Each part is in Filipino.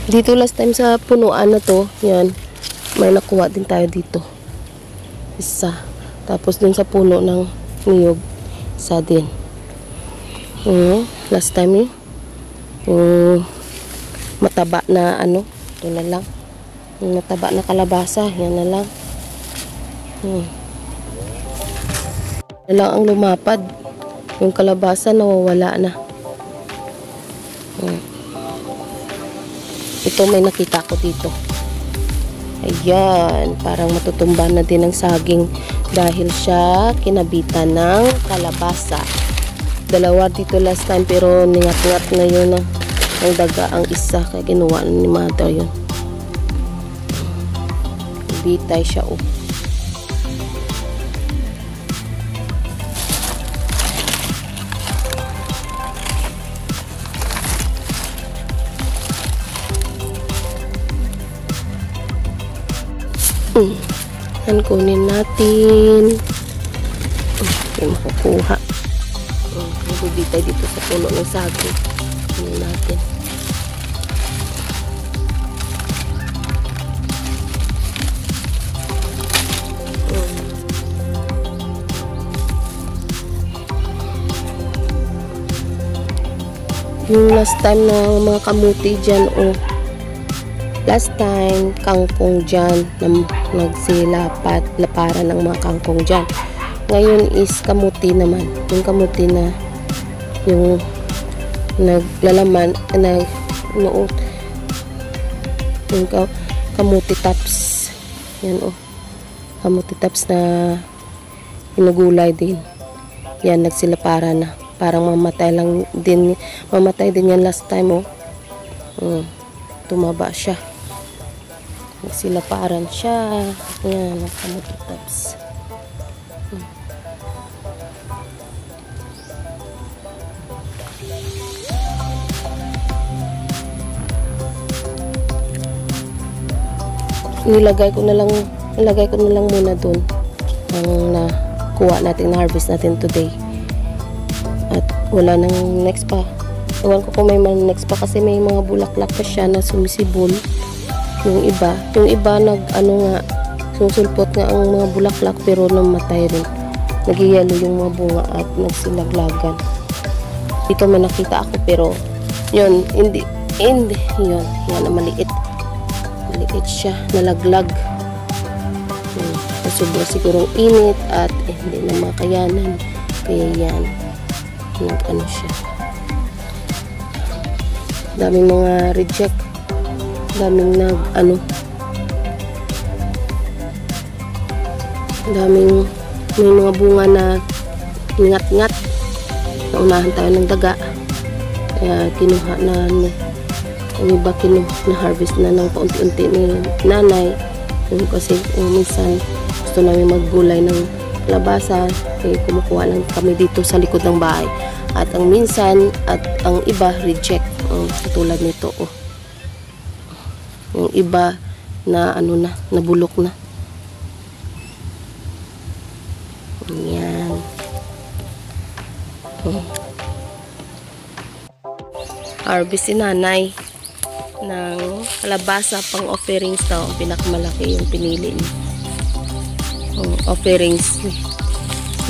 Dito last time sa punuan na to, yan, may nakuha din tayo dito. Isa. Tapos dun sa puno ng niyog, isa din. Last time yung mataba na ano, ito na lang. Yung mataba na kalabasa, yan na lang. Yan lang ang lumapad. Yung kalabasa nawawala na. Ito may nakita ko dito. Ayan, parang matutumba na din ang saging dahil siya kinabitan ng kalabasa. Dalawa dito last time pero ningat-ngat na yun ang daga ang isa kaya ginawa ni mother yun. Bitay siya Yan, kunin natin. Hindi makukuha. Magbibitay dito sa puno ng saging. Kunin natin. Yung last time na mga kamuti dyan, last time, kangkong dyan, nagsilapat, laparan ng mga kangkong dyan. Ngayon is kamuti naman. Yung kamuti na, yung naglalaman, yung kamuti tops. Yan kamuti tops na inugulay din. Yan, nagsilaparan na. Parang mamatay din yan last time, tumaba siya. Nagsilaparan siya. Ayan, ang kamuti tops. Ilagay ko na lang muna dun ang nakuha natin, na harvest natin today. At wala nang next pa. Ewan ko kung may next pa kasi may mga bulaklak pa siya na sumisibol. Yung iba susulpot nga ang mga bulaklak pero namatay rin. Nagyayalo yung mga bunga at nagsilaglagan. Dito may nakita ako pero yun, hindi yun, yan na maliit siya, nalaglag. Sobra sigurong init at hindi na makayanan, kaya yan siya. Daming mga reject, daming daming may mga bunga na ngat-ngat. Naunahan tayo ng daga, kaya kinuha na ang iba na-harvest na ng paunti-unti ni nanay. Kasi minsan gusto namin maggulay ng kalabasa, kaya kumukuha lang kami dito sa likod ng bahay. At ang minsan, at ang iba reject, katulad nito yung iba na nabulok na. Yan. Harvest si nanay ng kalabasa pang offerings daw. Ang pinakamalaki yung pinili niya. Offerings.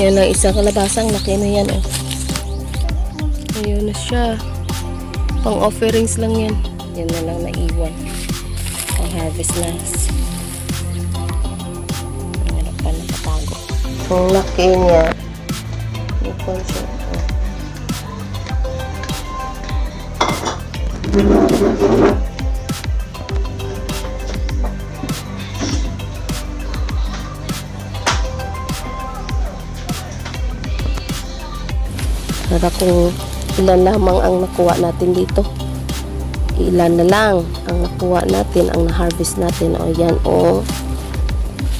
Yan ang isang kalabasa. Ang laki na yan. Ayun na siya. Pang offerings lang yan. Yan na lang naiwan. Ang harvest last. Ang pa nakatago. Ang laki niya. Ipon siya. Para kung ilan lamang ang nakuha natin dito. Ilan na lang ang nakuha natin, ang na-harvest natin. Yan,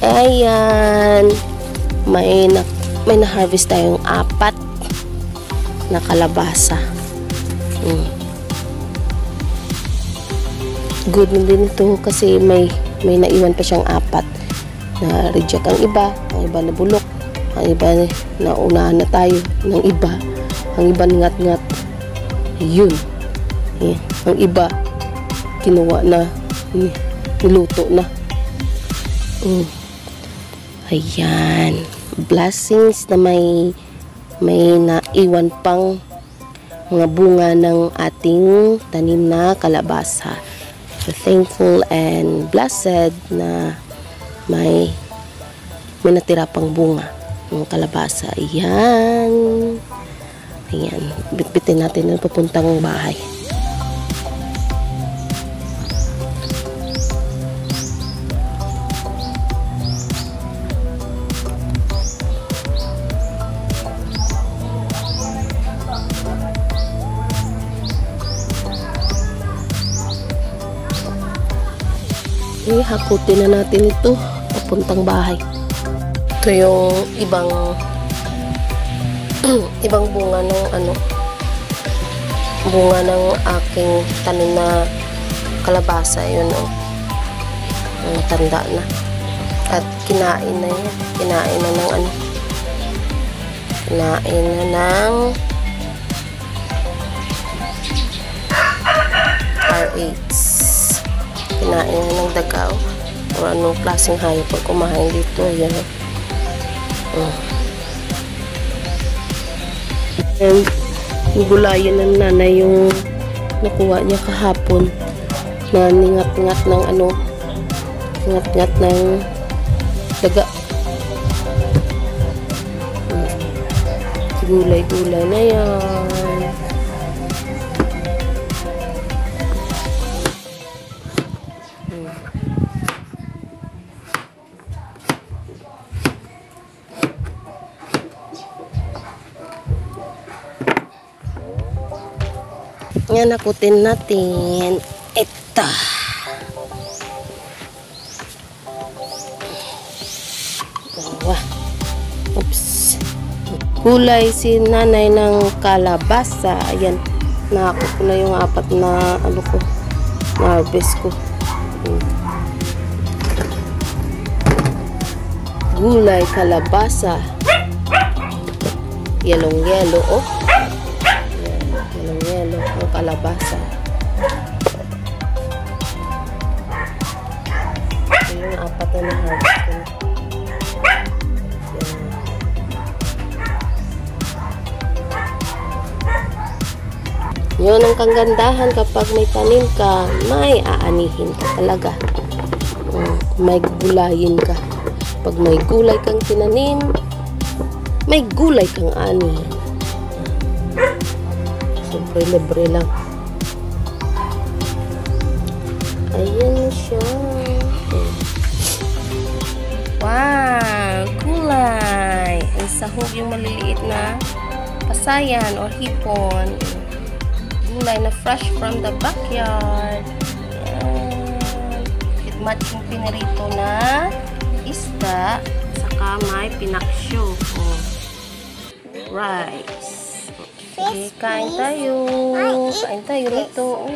ayan. May na-harvest tayong 4 na kalabasa. Good din ito kasi may naiwan pa siyang 4 na reject. Ang iba na bulok, ang iba na unahan na tayo ng iba, ang iba ngat-ngat. Yun. Ang iba kinuha na, niluto na. Ayan, blessings na may naiwan pang mga bunga ng ating tanim na kalabasa. So, thankful and blessed na may natira pang bunga ng kalabasa. Ayan. Ayan. Bitbitin natin na papuntang bahay. Hakutin na natin ito papuntang bahay. Ito yung ibang bunga ng bunga ng aking tanim na kalabasa. Yun tanda na at kinain na yan. Kinain na ng RH. Kinain na ng dagaw o anong klaseng hayop pag kumain dito. Ayan. And gulayan ng nanay yung nakuha niya kahapon na ningat-ngat ng ningat-ngat ng daga. Gulay-gulay na yan. Yan, nakutin natin. Ito. Oops. Gulay si nanay ng kalabasa. Ayan. Nakakot ko na yung 4 na na-harvest ko. Gulay kalabasa. Yellow, oh. Yellow ang kalabasa. Ito yung 4 na harvest ko. Yun ang kagandahan kapag may tanim ka, may aanihin ka talaga. May gulayin ka. Pag may gulay kang tinanim, may gulay kang anihin. Siyempre, libre lang. Ayan siya. Wow! Gulay! Ang sahog yung maliliit na pasayan or hipon. Gulay na fresh from the backyard. Ayan. Match yung pinarito na isda. Saka may pinaksyo. Rice. Sige, kain tayo. Kain tayo rito.